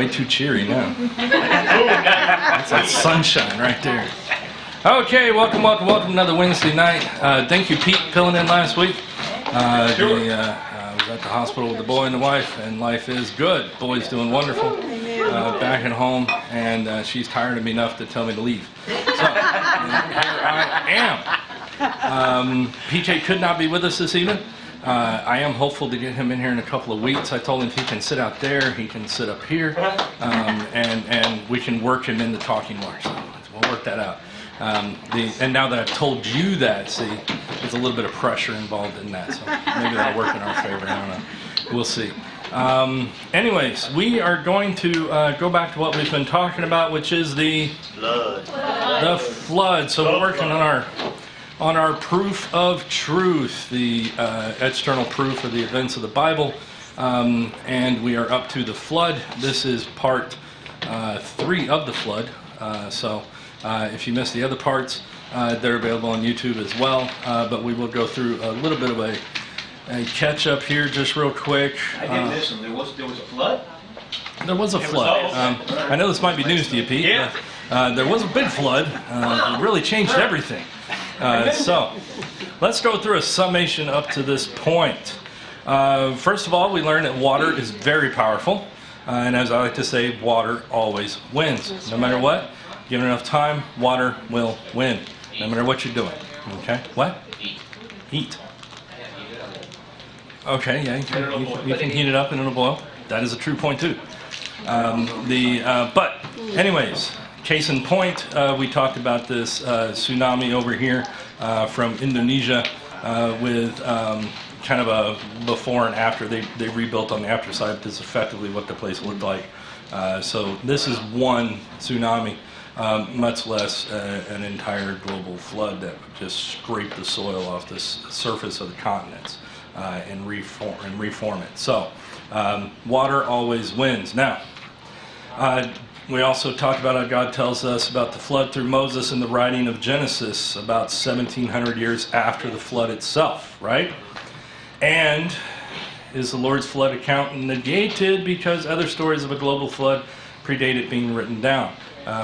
way too cheery now. That's that sunshine right there. Okay, welcome another Wednesday night. Thank you, Pete, filling in last week. I was at the hospital with the boy and the wife, and life is good. Boy's doing wonderful. Back at home, and she's tired of me enough to tell me to leave. So, here I am. PJ could not be with us this evening. I am hopeful to get him in here in a couple of weeks. I told him if he can sit out there, he can sit up here, and we can work him into talking more. So we'll work that out. And now that I've told you that, see, there's a little bit of pressure involved in that, so maybe that'll work in our favor. I don't know. We'll see. Anyways, we are going to go back to what we've been talking about, which is the flood. The flood. So we're working on our proof of truth, the external proof of the events of the Bible, and we are up to the flood. This is part 3 of the flood. So if you missed the other parts, they're available on YouTube as well. But we will go through a little bit of a catch up here just real quick. I didn't listen. There was a flood? There was a flood. I know this might be news to you, Pete. Yeah. There was a big flood. It really changed everything. So let's go through a summation up to this point. First of all, we learned that water is very powerful. And as I like to say, water always wins. No matter what, given enough time, water will win. No matter what you're doing. Okay? What? Heat. Okay, yeah, you can heat it up and it'll boil. That is a true point too. But anyways, case in point, we talked about this tsunami over here from Indonesia with kind of a before and after. They rebuilt on the after side, but this is effectively what the place looked like. So this is one tsunami, much less an entire global flood that would just scrape the soil off the surface of the continents. And reform it. So, water always wins. Now, we also talked about how God tells us about the flood through Moses in the writing of Genesis about 1,700 years after the flood itself, right? And is the Lord's flood account negated because other stories of a global flood predate it being written down?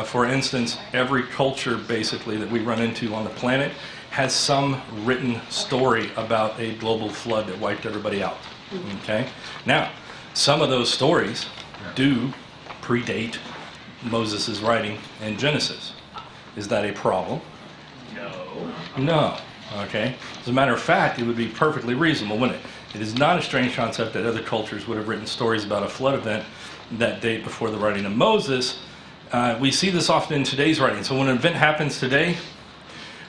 For instance, every culture basically that we run into on the planet has some written story about a global flood that wiped everybody out. Okay? Now, some of those stories do predate Moses' writing in Genesis. Is that a problem? No. No. Okay? As a matter of fact, it would be perfectly reasonable, wouldn't it? It is not a strange concept that other cultures would have written stories about a flood event that date before the writing of Moses. We see this often in today's writing. So when an event happens today,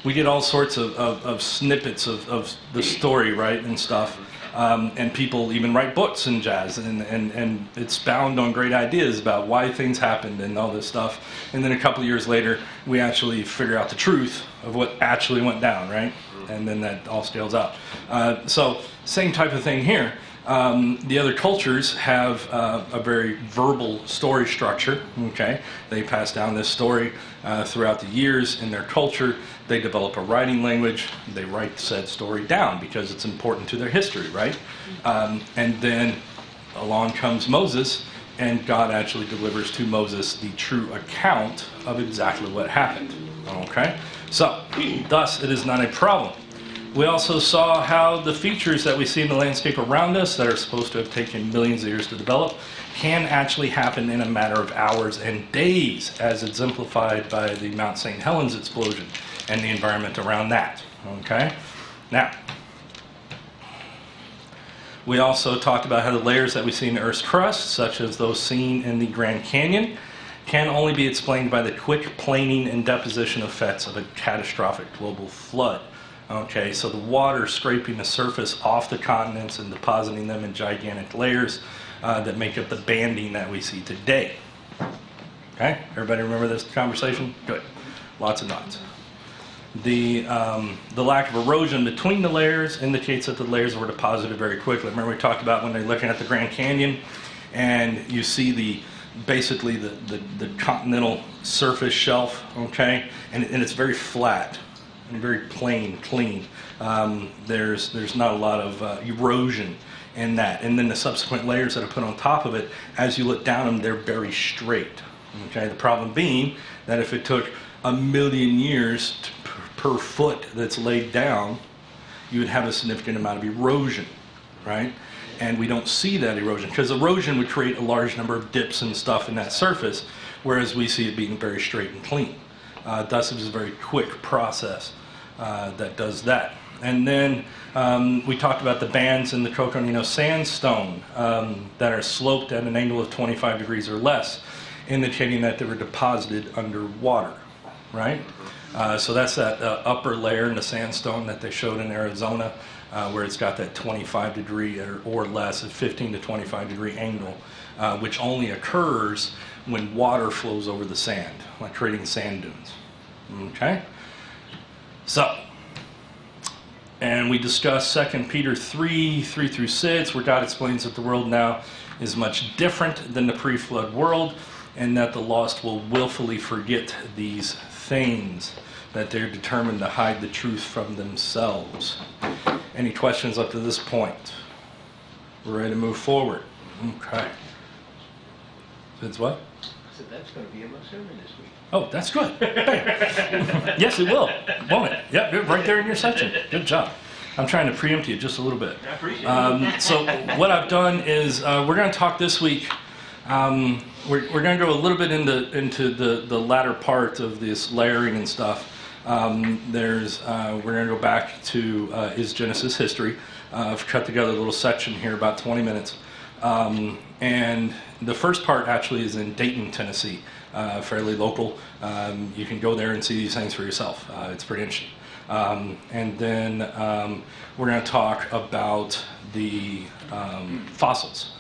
we get all sorts of snippets of the story, right, and stuff. And people even write books and jazz, and it's bound on great ideas about why things happened and all this stuff. And then a couple of years later, we actually figure out the truth of what actually went down, right? And then that all scales out. So same type of thing here. The other cultures have a very verbal story structure, okay? They pass down this story throughout the years in their culture. They develop a writing language. They write said story down because it's important to their history, right? And then along comes Moses, and God actually delivers to Moses the true account of exactly what happened, okay? So, thus, it is not a problem. We also saw how the features that we see in the landscape around us that are supposed to have taken millions of years to develop can actually happen in a matter of hours and days, as exemplified by the Mount St. Helens explosion and the environment around that. Okay? Now, we also talked about how the layers that we see in the Earth's crust, such as those seen in the Grand Canyon, can only be explained by the quick planing and deposition effects of a catastrophic global flood. Okay, so the water scraping the surface off the continents and depositing them in gigantic layers that make up the banding that we see today. Okay, everybody remember this conversation? Good. Lots of knots. The lack of erosion between the layers indicates that the layers were deposited very quickly. Remember we talked about when they're looking at the Grand Canyon and you see basically the continental surface shelf, okay, and it's very flat and very plain, clean. There's not a lot of erosion and that. And then the subsequent layers that are put on top of it, as you look down them, they're very straight. Okay, the problem being that if it took 1,000,000 years per foot that's laid down, you would have a significant amount of erosion, right? And we don't see that erosion, because erosion would create a large number of dips and stuff in that surface, whereas we see it being very straight and clean. Thus, it is a very quick process that does that. And then we talked about the bands in the Trotonino sandstone that are sloped at an angle of 25 degrees or less, indicating that they were deposited underwater, right? So that's that upper layer in the sandstone that they showed in Arizona, where it's got that 25-degree or less, a 15 to 25-degree angle, which only occurs when water flows over the sand, like creating sand dunes. Okay? So, and we discussed 2 Peter 3 through 6, where God explains that the world now is much different than the pre-flood world, and that the lost will willfully forget these things, that they're determined to hide the truth from themselves. Any questions up to this point? We're ready to move forward. Okay. Vince, what? I said that's going to be in my sermon this week. Oh, that's good. Hey. Yes, it will, won't it? Yep, right there in your section. Good job. I'm trying to preempt you just a little bit. I appreciate it. So what I've done is we're going to talk this week. We're going to go a little bit into the latter part of this layering and stuff. We're going to go back to is Genesis history. I've cut together a little section here, about 20 minutes. And the first part actually is in Dayton, Tennessee, fairly local. You can go there and see these things for yourself. It's pretty interesting. And then we're going to talk about the fossils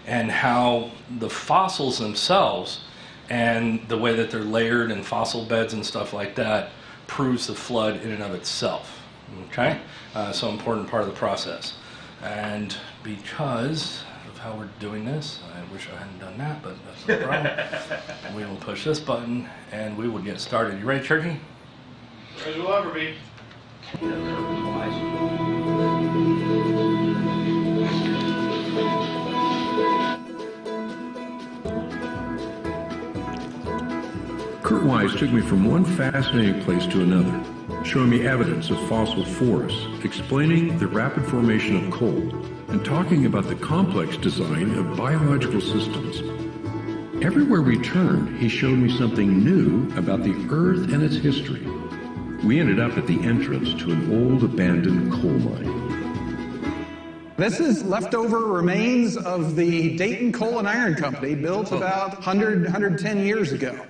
and how the fossils themselves and the way that they're layered in fossil beds and stuff like that proves the flood in and of itself. Okay? So important part of the process. And because of how we're doing this, I wish I hadn't done that, but that's no problem. We will push this button and we will get started. You ready, Turkey? As we'll ever be. Kurt Wise took me from one fascinating place to another, showing me evidence of fossil forests, explaining the rapid formation of coal, and talking about the complex design of biological systems. Everywhere we turned, he showed me something new about the Earth and its history. We ended up at the entrance to an old abandoned coal mine. This is leftover remains of the Dayton Coal and Iron Company, built about 110 years ago.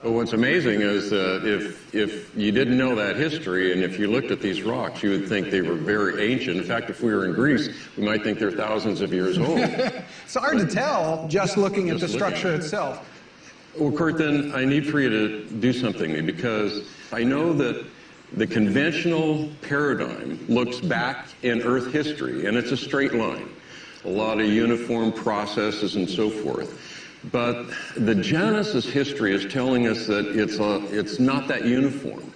Well, what's amazing is that if you didn't know that history, and if you looked at these rocks, you would think they were very ancient. In fact, if we were in Greece, we might think they're thousands of years old. It's hard to tell just looking at the structure itself. Well, Kurt, then I need for you to do something, because I know that the conventional paradigm looks back in Earth history, and it's a straight line. A lot of uniform processes and so forth. But the Genesis history is telling us that it's not that uniform.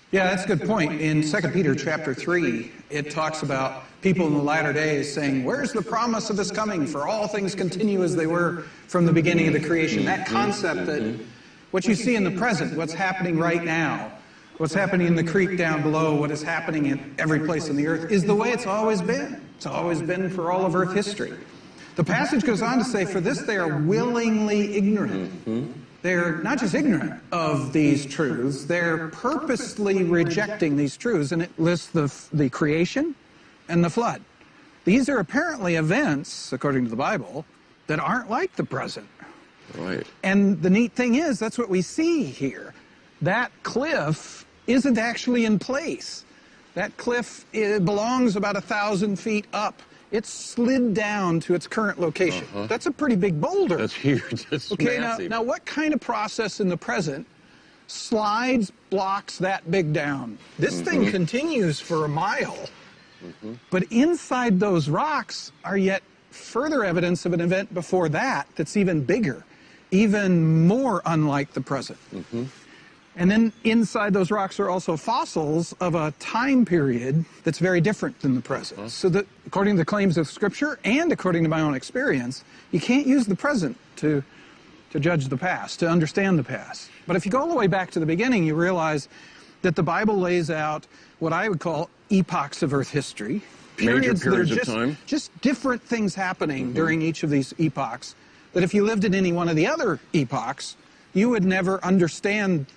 Yeah, that's a good point. In 2 Peter chapter 3, it talks about people in the latter days saying, where's the promise of his coming? For all things continue as they were from the beginning of the creation. That concept that what you see in the present, what's happening right now, what's happening in the creek down below, what is happening in every place on the earth, is the way it's always been. It's always been for all of Earth history. The passage goes on to say, for this they are willingly ignorant. They're not just ignorant of these truths, they're purposely rejecting these truths, and it lists the creation and the flood. These are apparently events, according to the Bible, that aren't like the present. Right. And the neat thing is, that's what we see here. That cliff isn't actually in place. That cliff belongs about 1,000 feet up. It's slid down to its current location. That's a pretty big boulder. That's huge. That's okay, massive. now what kind of process in the present slides blocks that big down? This thing continues for a mile. But inside those rocks are yet further evidence of an event before that that's even bigger, even more unlike the present. And then inside those rocks are also fossils of a time period that's very different than the present. So that, according to the claims of Scripture and according to my own experience, you can't use the present to judge the past, to understand the past. But if you go all the way back to the beginning, you realize that the Bible lays out what I would call epochs of Earth history. Major periods that of time. Just different things happening during each of these epochs, that if you lived in any one of the other epochs, you would never understand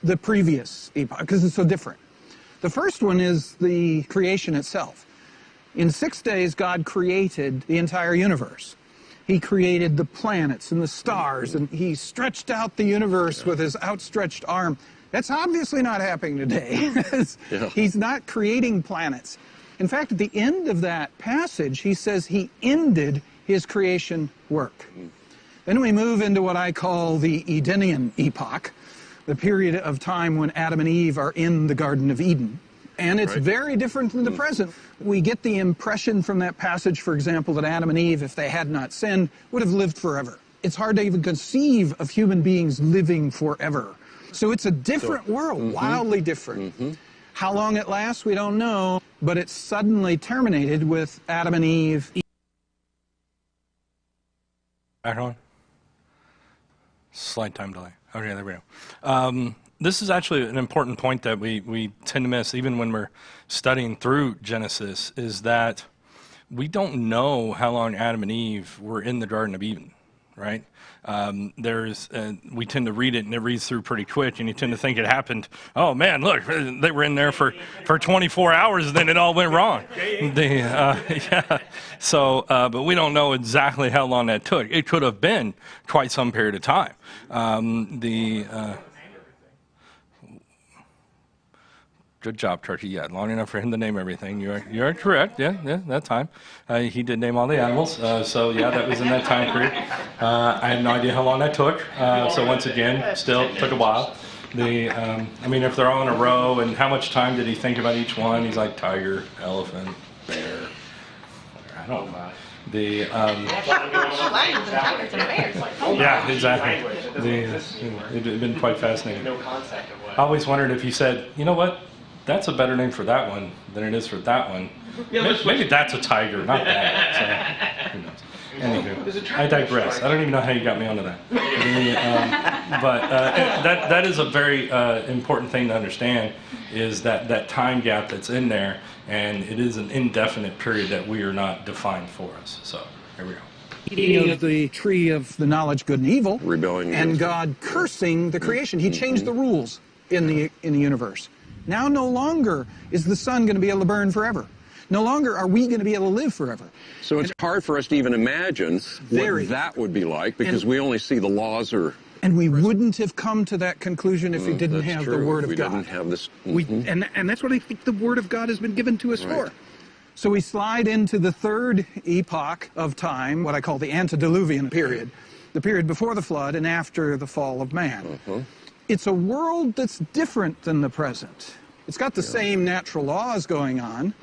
the previous epoch, because it's so different. The first one is the creation itself. In 6 days, God created the entire universe. He created the planets and the stars, and he stretched out the universe with his outstretched arm. That's obviously not happening today. He's not creating planets. In fact, at the end of that passage, he says he ended his creation work. Then we move into what I call the Edenian Epoch, the period of time when Adam and Eve are in the Garden of Eden. And it's very different than the present. We get the impression from that passage, for example, that Adam and Eve, if they had not sinned, would have lived forever. It's hard to even conceive of human beings living forever. So it's a different world, wildly different. How long it lasts, we don't know, but it suddenly terminated with Adam and Eve. Back on? Slight time delay. Okay, there we go. This is actually an important point that we tend to miss, even when we're studying through Genesis, is that we don't know how long Adam and Eve were in the Garden of Eden, right? We tend to read it, and it reads through pretty quick, and you tend to think it happened, oh man, look, they were in there for 24 hours, and then it all went wrong. But we don't know exactly how long that took. It could have been quite some period of time. Good job, Turkey. Yeah, long enough for him to name everything. You're correct. Yeah, that time. He did name all the animals. So yeah, that was in that time period. I had no idea how long that took. So once again, still took a while. I mean, if they're all in a row, and how much time did he think about each one? He's like tiger, elephant, bear. I don't know. Yeah, exactly. It had been quite fascinating. I always wondered if he said, you know what? That's a better name for that one than it is for that one. Maybe that's a tiger, not that. So, who knows? Anywho, I digress. I don't even know how you got me onto that. That is a very important thing to understand, is that time gap that's in there, and it is an indefinite period that we are not defined for us. So here we go. Eating of the tree of the knowledge good and evil, rebelling, and God cursing the creation. He changed the rules in the universe. Now no longer is the sun going to be able to burn forever. No longer are we going to be able to live forever. So it's hard for us to even imagine what that would be like, because we only see the laws are... And we wouldn't have come to that conclusion if we didn't have the Word of God. We didn't have this... And that's what I think the Word of God has been given to us for. So we slide into the third epoch of time, what I call the antediluvian period, the period before the flood and after the fall of man. It's a world that's different than the present. It's got the same natural laws going on,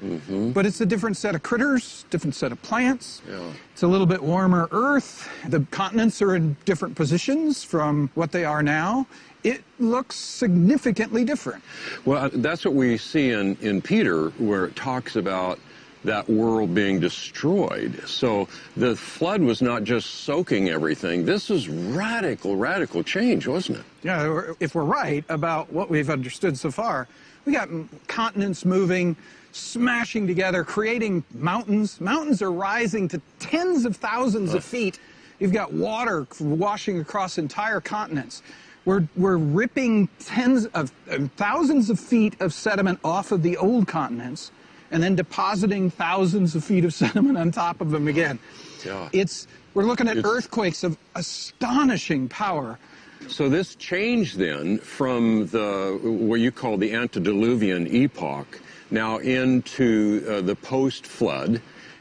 but it's a different set of critters, different set of plants. It's a little bit warmer Earth. The continents are in different positions from what they are now. It looks significantly different. Well, that's what we see in Peter, where it talks about that world being destroyed. So the flood was not just soaking everything. This was radical change, wasn't it? Yeah, if we're right about what we've understood so far, we got continents moving, smashing together, creating mountains. Mountains are rising to tens of thousands of feet. You've got water washing across entire continents. We're ripping thousands of feet of sediment off of the old continents, and then depositing thousands of feet of sediment on top of them again. We're looking at earthquakes of astonishing power. So this change then from what you call the antediluvian epoch now into the post-flood.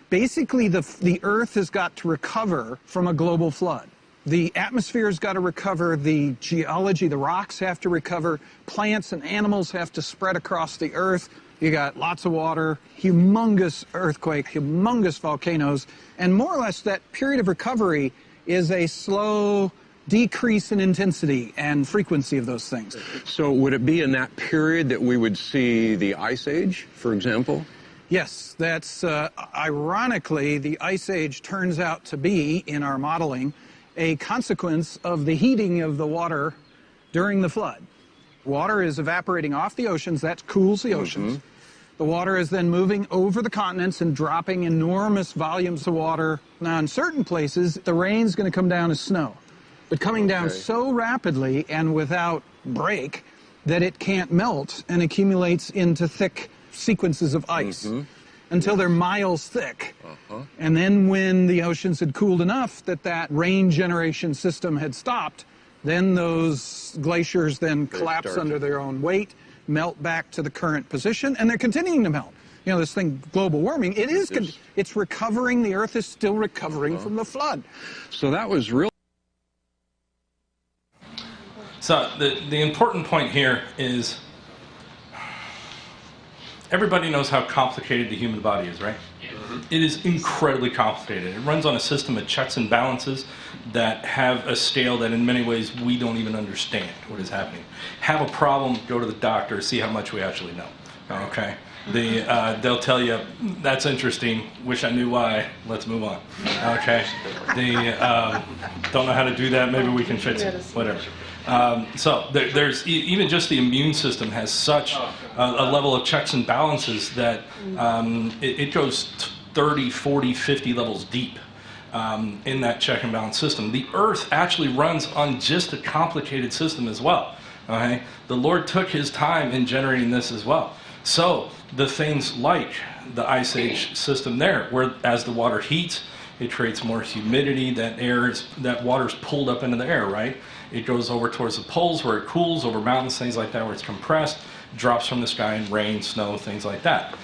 Basically, the Earth has got to recover from a global flood. The atmosphere's got to recover, the geology, the rocks have to recover, plants and animals have to spread across the Earth. You got lots of water, humongous earthquake, humongous volcanoes, and more or less that period of recovery is a slow, decrease in intensity and frequency of those things. So would it be in that period that we would see the Ice Age, for example? Yes, that's ironically, the Ice Age turns out to be, in our modeling, a consequence of the heating of the water during the flood. Water is evaporating off the oceans, that cools the oceans. The water is then moving over the continents and dropping enormous volumes of water. Now, in certain places, the rain's going to come down as snow, but coming down so rapidly and without break that it can't melt and accumulates into thick sequences of ice until they're miles thick. And then when the oceans had cooled enough that that rain generation system had stopped, then those glaciers then collapse under their own weight, melt back to the current position, and they're continuing to melt. You know, this thing, global warming, it's recovering, the Earth is still recovering from the flood. So that was real. So the important point here is everybody knows how complicated the human body is, right? It is incredibly complicated. It runs on a system of checks and balances that have a scale that in many ways we don't even understand what is happening. Have a problem, go to the doctor, see how much we actually know. Okay? They'll tell you, that's interesting, wish I knew why, let's move on. Okay? Don't know how to do that, maybe we can fix it, whatever. So there's even just the immune system has such a level of checks and balances that it goes 30, 40, 50 levels deep in that check and balance system. The Earth actually runs on just a complicated system as well. Okay? The Lord took his time in generating this as well. So the things like the Ice Age system there, where as the water heats, it creates more humidity, that water's pulled up into the air, right? It goes over towards the poles where it cools, over mountains, things like that, where it's compressed, drops from the sky in rain, snow, things like that.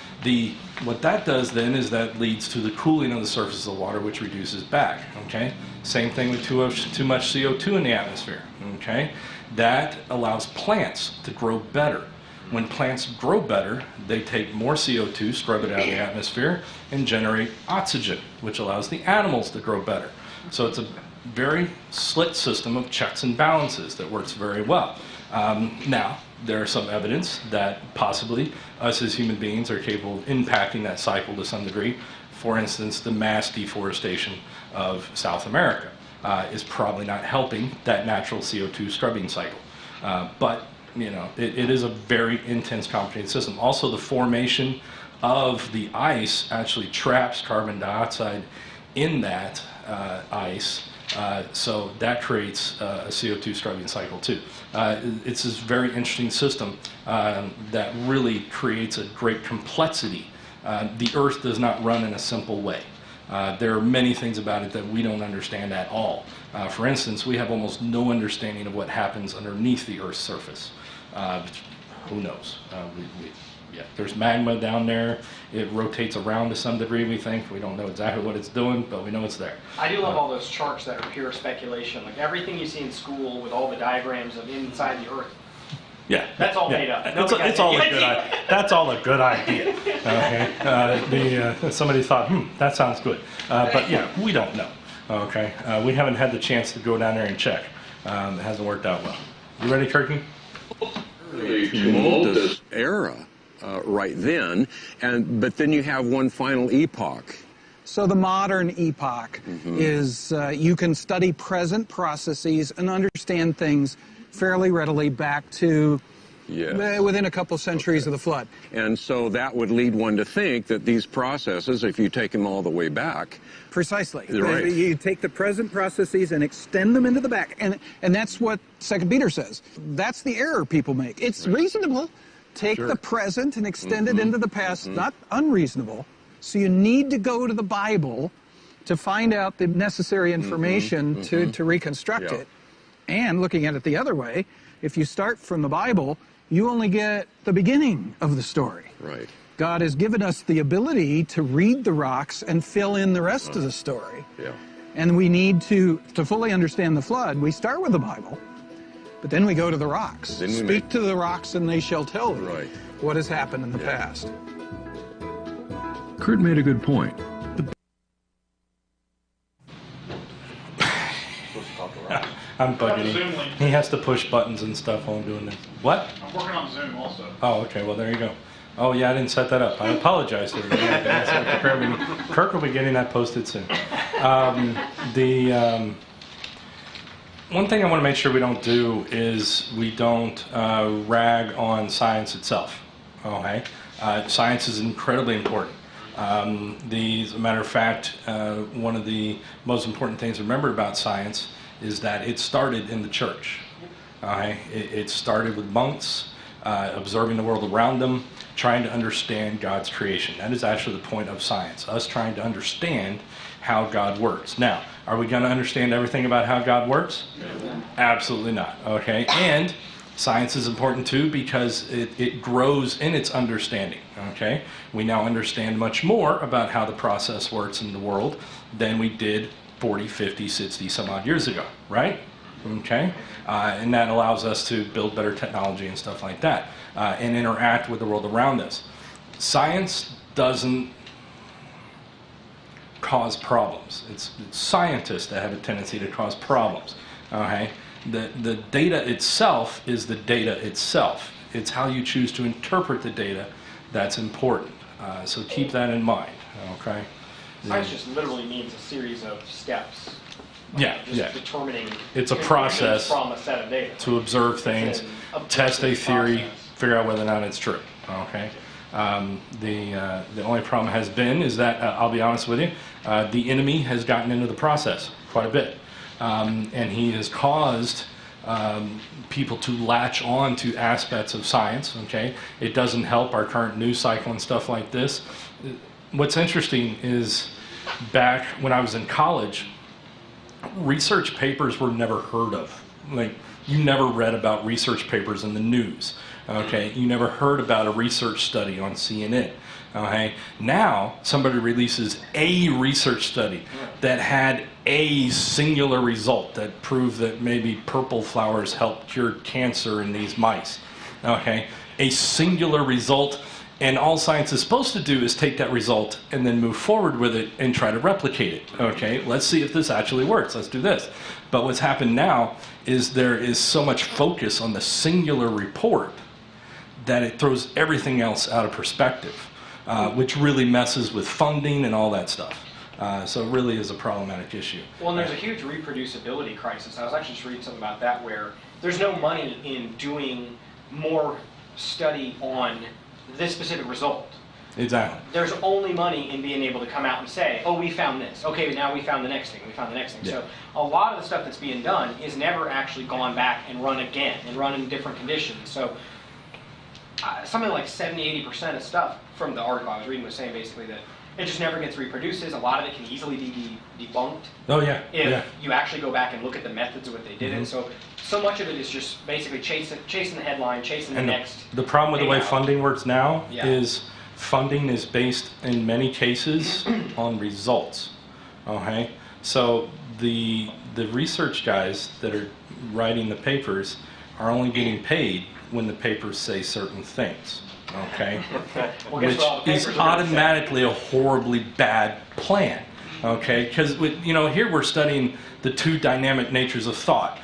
What that does then is that leads to the cooling of the surface of the water, which reduces back, okay? Same thing with too much CO2 in the atmosphere, okay? That allows plants to grow better. When plants grow better, they take more CO2, scrub it out of the atmosphere, and generate oxygen, which allows the animals to grow better. So it's a very slick system of checks and balances that works very well. Now, there's some evidence that possibly us as human beings are capable of impacting that cycle to some degree. For instance, the mass deforestation of South America is probably not helping that natural CO2 scrubbing cycle. But you know, it is a very intense, complicated system. Also, the formation of the ice actually traps carbon dioxide in that ice, so that creates a CO2 scrubbing cycle too. It's this very interesting system that really creates a great complexity. The Earth does not run in a simple way. There are many things about it that we don't understand at all. For instance, we have almost no understanding of what happens underneath the Earth's surface. Who knows? Yeah, there's magma down there. It rotates around to some degree, we think. We don't know exactly what it's doing, but we know it's there. I do love all those charts that are pure speculation. Like everything you see in school with all the diagrams of inside the Earth. Yeah, that's all made up. It's all a good idea. That's all a good idea. Okay, somebody thought, that sounds good, but yeah, we don't know. Okay, we haven't had the chance to go down there and check. It hasn't worked out well. You ready, Kirky? The tumultuous era right then, but then you have one final epoch. So the modern epoch is you can study present processes and understand things fairly readily back to within a couple centuries of the flood. And so that would lead one to think that these processes, if you take them all the way back... Precisely. Right. You take the present processes and extend them into the back. And that's what 2 Peter says. That's the error people make. It's reasonable. Take the present and extend it into the past. Not unreasonable. So you need to go to the Bible to find out the necessary information to reconstruct it. And looking at it the other way, if you start from the Bible, you only get the beginning of the story. Right. God has given us the ability to read the rocks and fill in the rest of the story. Yeah. And we need to fully understand the flood, we start with the Bible, but then we go to the rocks. Speak to the rocks and they shall tell thee what has happened in the past. Kurt made a good point. I'm Got the bugging Zoom him. link. He has to push buttons and stuff while I'm doing this. What? I'm working on Zoom also. Oh, okay. Well, there you go. Oh, yeah, I didn't set that up. I apologize to everybody. Kirk will be getting that posted soon. One thing I want to make sure we don't do is we don't rag on science itself. Okay, science is incredibly important. As a matter of fact, one of the most important things to remember about science is that it started in the church. Okay, it started with monks observing the world around them, trying to understand God's creation. That is actually the point of science, us trying to understand how God works. Now, are we going to understand everything about how God works? No. Absolutely not. Okay, and science is important too because it grows in its understanding. Okay, we now understand much more about how the process works in the world than we did 40, 50, 60 some odd years ago, right? Okay, and that allows us to build better technology and stuff like that, and interact with the world around us. Science doesn't cause problems. It's scientists that have a tendency to cause problems. Okay, the data itself is the data itself. It's how you choose to interpret the data that's important. So keep that in mind. Okay. Science just literally means a series of steps. Just determining. It's a process from a set of data. to observe things, test a theory, figure out whether or not it's true. Okay. The only problem has been is that I'll be honest with you, the enemy has gotten into the process quite a bit, and he has caused people to latch on to aspects of science. Okay, it doesn't help our current news cycle and stuff like this. What's interesting is back when I was in college, research papers were never heard of. Like, you never read about research papers in the news. Okay, you never heard about a research study on CNN. Okay, now somebody releases a research study that had a singular result that proved that maybe purple flowers help cure cancer in these mice. Okay, a singular result, and all science is supposed to do is take that result and then move forward with it and try to replicate it. Okay, let's see if this actually works. Let's do this. But what's happened now is there is so much focus on the singular report that it throws everything else out of perspective, which really messes with funding and all that stuff. So it really is a problematic issue. Well, and there's a huge reproducibility crisis. I was actually just reading something about that where there's no money in doing more study on this specific result. Exactly. There's only money in being able to come out and say, oh, we found this. Okay, now we found the next thing. We found the next thing. Yeah. So a lot of the stuff that's being done is never actually gone back and run again and run in different conditions. So something like 70-80% of stuff from the article I was reading was saying basically that it just never gets reproduces. A lot of it can easily be debunked. Oh, yeah. If you actually go back and look at the methods of what they did. Mm-hmm. And so much of it is just basically chasing the headline, chasing the next. The problem with the way payout. funding works now is funding is based in many cases on results. Okay, so the research guys that are writing the papers are only getting paid when the papers say certain things. Okay, Well, guess which what? The is papers are gonna automatically a horribly bad plan. Okay, because here we're studying the two dynamic natures of thought.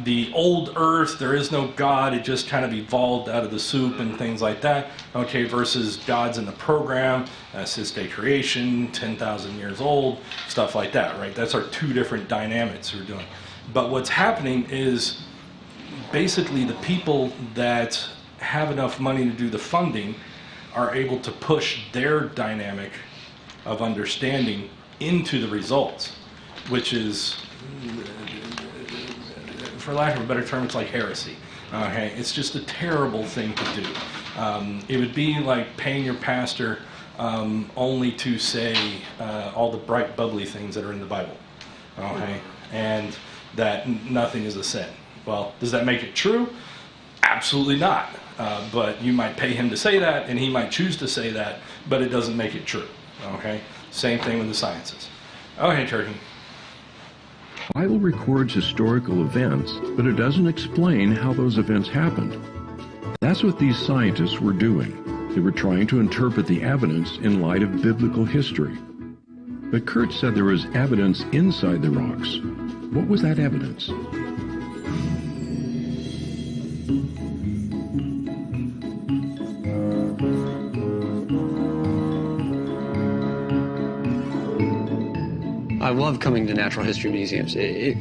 The old earth, there is no God, it just kind of evolved out of the soup and things like that. Okay, versus God's in the program, six-day creation, 10,000 years old, stuff like that, right? That's our two different dynamics we're doing. But what's happening is basically the people that have enough money to do the funding are able to push their dynamic of understanding into the results, which is, for lack of a better term, it's like heresy. Okay, it's just a terrible thing to do. It would be like paying your pastor only to say all the bright, bubbly things that are in the Bible. Okay, and that nothing is a sin. Well, does that make it true? Absolutely not. But you might pay him to say that, and he might choose to say that, but it doesn't make it true. Okay, same thing with the sciences. Okay, Turkey. The Bible records historical events, but it doesn't explain how those events happened. That's what these scientists were doing. They were trying to interpret the evidence in light of biblical history. But Kurt said there was evidence inside the rocks. What was that evidence? I love coming to natural history museums.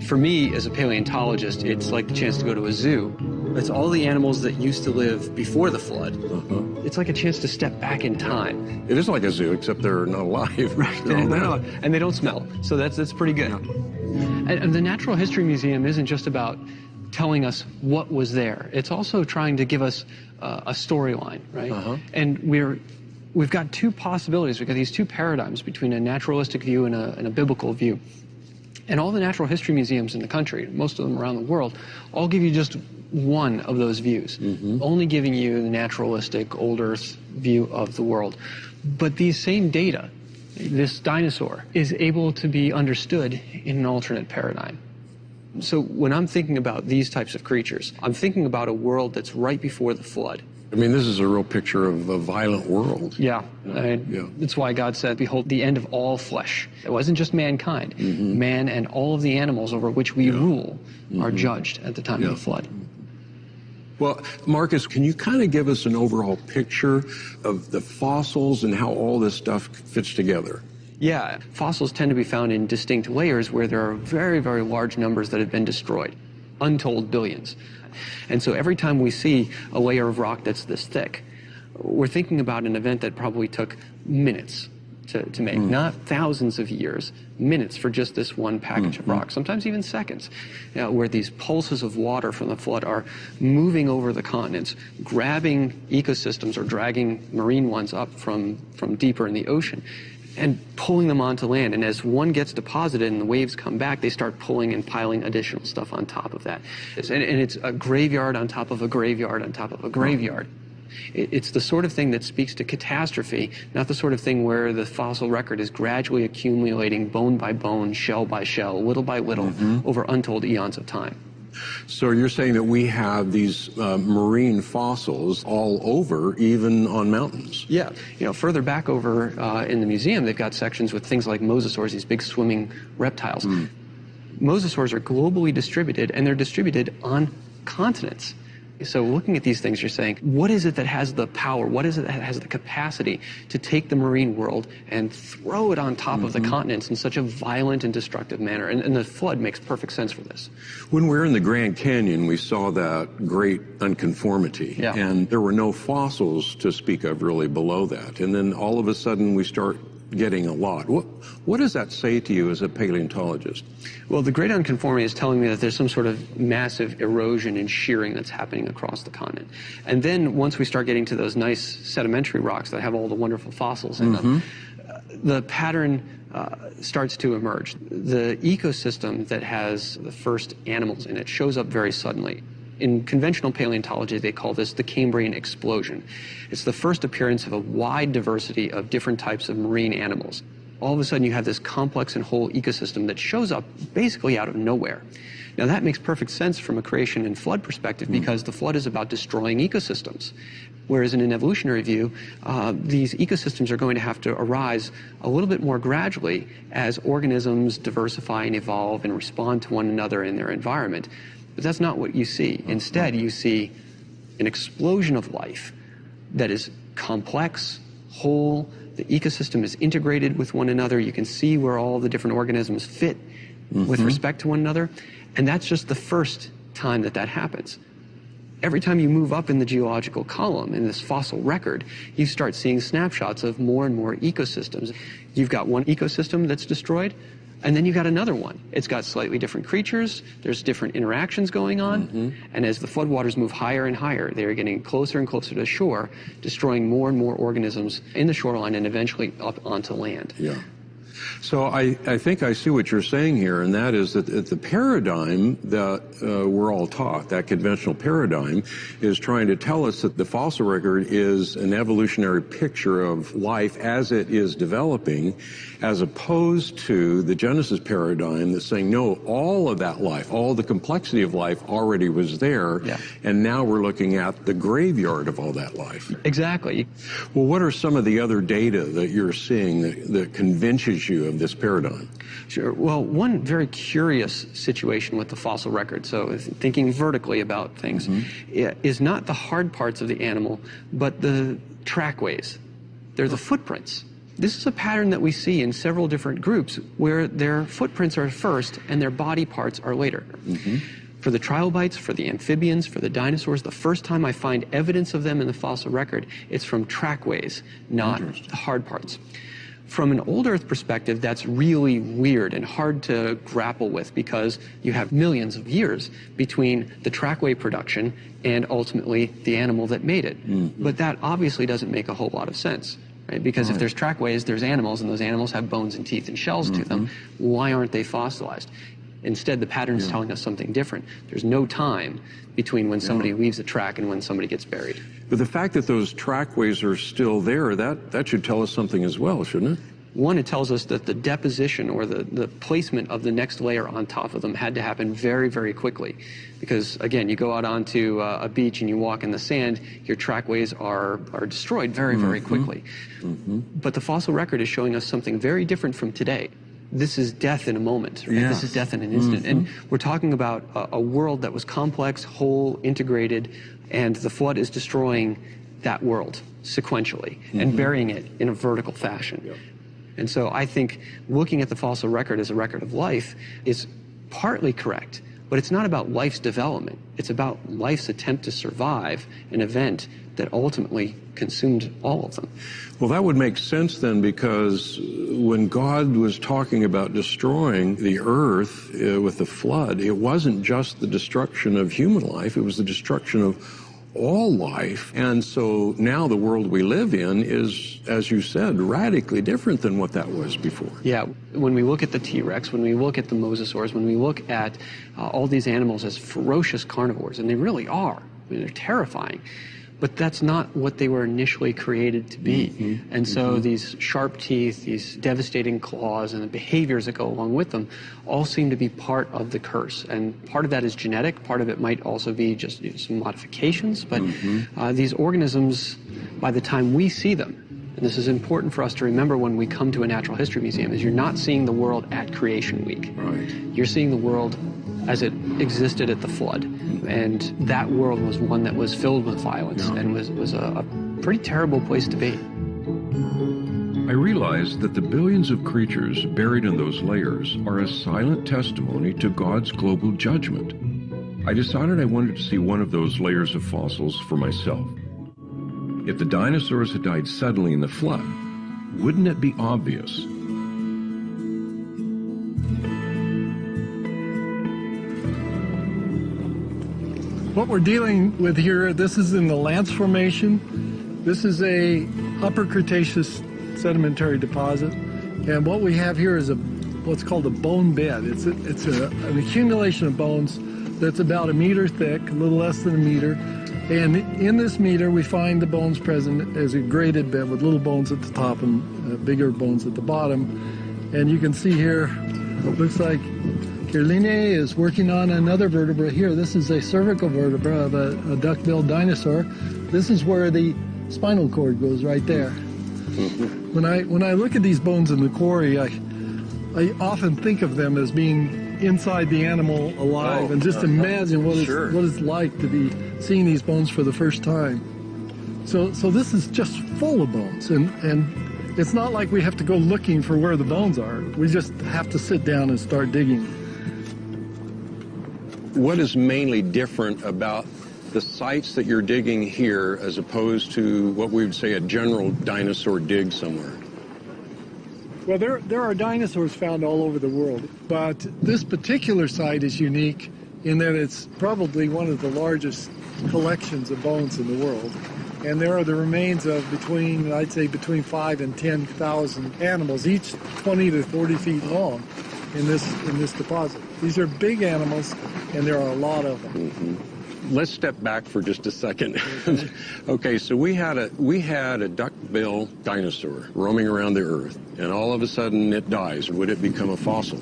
For me, as a paleontologist, it's like the chance to go to a zoo. It's all the animals that used to live before the flood. It's like a chance to step back in time. It is like a zoo, except they're not alive. Right, and they don't smell, so that's pretty good. Yeah. And the Natural History Museum isn't just about telling us what was there. It's also trying to give us a storyline, right? And we've got two possibilities. We've got these two paradigms between a naturalistic view and a biblical view. And all the natural history museums in the country, most of them around the world, all give you just one of those views, only giving you the naturalistic, old Earth view of the world. But these same data, this dinosaur, is able to be understood in an alternate paradigm. So when I'm thinking about these types of creatures, I'm thinking about a world that's right before the flood. I mean, this is a real picture of a violent world. Yeah. That's why God said, behold, the end of all flesh. It wasn't just mankind. Man and all of the animals over which we rule are judged at the time of the flood. Well, Marcus, can you kind of give us an overall picture of the fossils and how all this stuff fits together? Yeah, fossils tend to be found in distinct layers where there are very, very large numbers that have been destroyed, untold billions. And so every time we see a layer of rock that's this thick, we're thinking about an event that probably took minutes to make, not thousands of years, minutes for just this one package of rock, sometimes even seconds, where these pulses of water from the flood are moving over the continents, grabbing ecosystems or dragging marine ones up from deeper in the ocean, and pulling them onto land. And as one gets deposited and the waves come back, they start pulling and piling additional stuff on top of that. And it's a graveyard on top of a graveyard on top of a graveyard. It's the sort of thing that speaks to catastrophe, not the sort of thing where the fossil record is gradually accumulating bone by bone, shell by shell, little by little, over untold eons of time. So you're saying that we have these marine fossils all over, even on mountains? Yeah. Further back over in the museum, they've got sections with things like mosasaurs, these big swimming reptiles. Mosasaurs are globally distributed, and they're distributed on continents. So looking at these things, you're saying, what is it that has the power? What is it that has the capacity to take the marine world and throw it on top of the continents in such a violent and destructive manner? And the flood makes perfect sense for this. When we were in the Grand Canyon, we saw that great unconformity. Yeah. And there were no fossils to speak of really below that. And then all of a sudden we start getting a lot. What does that say to you as a paleontologist? Well, the great unconformity is telling me that there's some sort of massive erosion and shearing that's happening across the continent. And then once we start getting to those nice sedimentary rocks that have all the wonderful fossils in them, the pattern starts to emerge. The ecosystem that has the first animals in it shows up very suddenly. In conventional paleontology, they call this the Cambrian Explosion. It's the first appearance of a wide diversity of different types of marine animals. All of a sudden, you have this complex and whole ecosystem that shows up basically out of nowhere. Now, that makes perfect sense from a creation and flood perspective because the flood is about destroying ecosystems. Whereas in an evolutionary view, these ecosystems are going to have to arise a little bit more gradually as organisms diversify and evolve and respond to one another in their environment. But that's not what you see. Instead, you see an explosion of life that is complex, whole. The ecosystem is integrated with one another. You can see where all the different organisms fit with respect to one another. And that's just the first time that happens. Every time you move up in the geological column, in this fossil record, you start seeing snapshots of more and more ecosystems. You've got one ecosystem that's destroyed, and then you've got another one. It's got slightly different creatures, there's different interactions going on, and as the floodwaters move higher and higher, they're getting closer and closer to shore, destroying more and more organisms in the shoreline and eventually up onto land. Yeah. So I think I see what you're saying here, and that is that the paradigm that we're all taught, that conventional paradigm, is trying to tell us that the fossil record is an evolutionary picture of life as it is developing, as opposed to the Genesis paradigm that's saying, no, all of that life, all the complexity of life already was there, and now we're looking at the graveyard of all that life. Exactly. Well, what are some of the other data that you're seeing that convinces you issue of this paradigm? Sure. Well, one very curious situation with the fossil record, so thinking vertically about things, is not the hard parts of the animal, but the trackways. They're the footprints. This is a pattern that we see in several different groups where their footprints are first and their body parts are later. For the trilobites, for the amphibians, for the dinosaurs, the first time I find evidence of them in the fossil record, it's from trackways, not the hard parts. From an old Earth perspective, that's really weird and hard to grapple with because you have millions of years between the trackway production and ultimately the animal that made it. But that obviously doesn't make a whole lot of sense. Right? Because if there's trackways, there's animals, and those animals have bones and teeth and shells to them. Why aren't they fossilized? Instead, the pattern's telling us something different. There's no time between when somebody leaves a track and when somebody gets buried. But the fact that those trackways are still there, that should tell us something as well, shouldn't it? One, it tells us that the deposition or the placement of the next layer on top of them had to happen very, very quickly. Because, again, you go out onto a beach and you walk in the sand, your trackways are destroyed very, very quickly. But the fossil record is showing us something very different from today. This is death in a moment, right? This is death in an instant. And we're talking about a world that was complex, whole, integrated, and the flood is destroying that world sequentially and burying it in a vertical fashion. And so I think looking at the fossil record as a record of life is partly correct, but it's not about life's development. It's about life's attempt to survive an event that ultimately consumed all of them. Well, that would make sense then, because when God was talking about destroying the earth with the flood, it wasn't just the destruction of human life, it was the destruction of all life. And so now the world we live in is, as you said, radically different than what that was before. Yeah, when we look at the T-Rex, when we look at the mosasaurs, when we look at all these animals as ferocious carnivores, and they really are, I mean, they're terrifying, but that's not what they were initially created to be. And so these sharp teeth, these devastating claws, and the behaviors that go along with them all seem to be part of the curse. And part of that is genetic, part of it might also be just some modifications, but these organisms, by the time we see them, and this is important for us to remember when we come to a natural history museum, is you're not seeing the world at Creation Week. You're seeing the world as it existed at the flood. And that world was one that was filled with violence and was a pretty terrible place to be. I realized that the billions of creatures buried in those layers are a silent testimony to God's global judgment. I decided I wanted to see one of those layers of fossils for myself. If the dinosaurs had died suddenly in the flood, wouldn't it be obvious? What we're dealing with here, this is in the Lance Formation. This is a Upper Cretaceous sedimentary deposit. And what we have here is what's called a bone bed. It's an accumulation of bones that's about 1 meter thick, a little less than 1 meter. And in this meter, we find the bones present as a graded bed with little bones at the top and bigger bones at the bottom. And you can see here, it looks like Kirline is working on another vertebra here. This is a cervical vertebra of a duck-billed dinosaur. This is where the spinal cord goes, right there. When I look at these bones in the quarry, I often think of them as being inside the animal alive, and just imagine what it's like to be seeing these bones for the first time. So this is just full of bones, and it's not like we have to go looking for where the bones are. We just have to sit down and start digging. What is mainly different about the sites that you're digging here as opposed to what we would say a general dinosaur dig somewhere? Well, there are dinosaurs found all over the world, but this particular site is unique in that it's probably one of the largest collections of bones in the world. And there are the remains of I'd say between 5,000 and 10,000 animals, each 20 to 40 feet long in this deposit. These are big animals, and there are a lot of them. Let's step back for just a second. Okay, so we had a duck-bill dinosaur roaming around the Earth, and all of a sudden it dies. Would it become a fossil?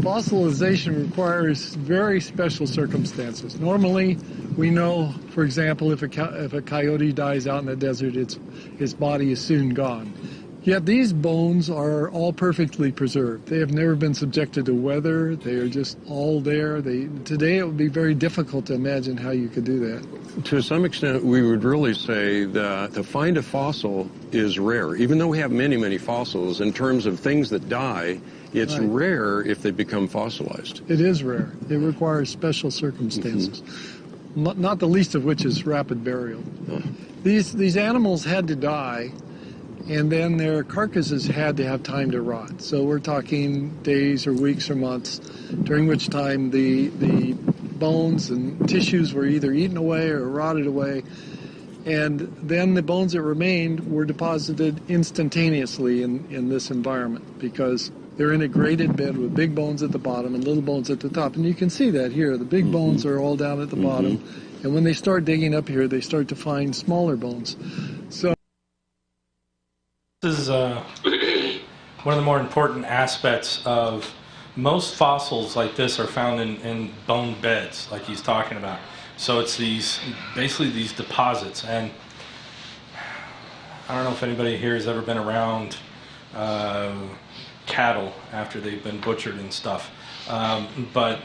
Fossilization requires very special circumstances. Normally, we know, for example, if a coyote dies out in the desert, its body is soon gone. Yet these bones are all perfectly preserved. They have never been subjected to weather. They are just all there. Today it would be very difficult to imagine how you could do that. To some extent, we would really say that to find a fossil is rare. Even though we have many, many fossils, in terms of things that die, it's Right. rare if they become fossilized. It is rare. It requires special circumstances, not the least of which is rapid burial. These animals had to die, and then their carcasses had to have time to rot. So we're talking days or weeks or months, during which time the bones and tissues were either eaten away or rotted away. And then the bones that remained were deposited instantaneously in this environment, because they're in a graded bed with big bones at the bottom and little bones at the top. And you can see that here. The big bones are all down at the bottom. And when they start digging up here, they start to find smaller bones. So this is one of the more important aspects of most fossils like this are found in bone beds, like he's talking about. So it's basically these deposits. And I don't know if anybody here has ever been around cattle after they've been butchered and stuff. But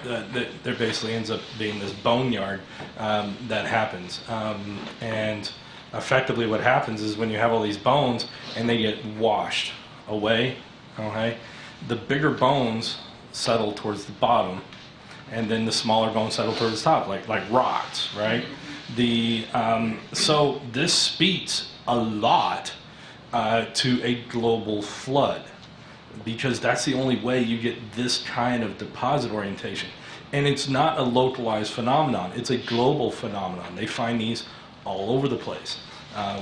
there basically ends up being this boneyard that happens. And effectively what happens is when you have all these bones and they get washed away, okay, the bigger bones settle towards the bottom, and then the smaller bones settle towards the top, like rocks, right? So this speaks a lot to a global flood, because that's the only way you get this kind of deposit orientation. And it's not a localized phenomenon, it's a global phenomenon. They find these all over the place,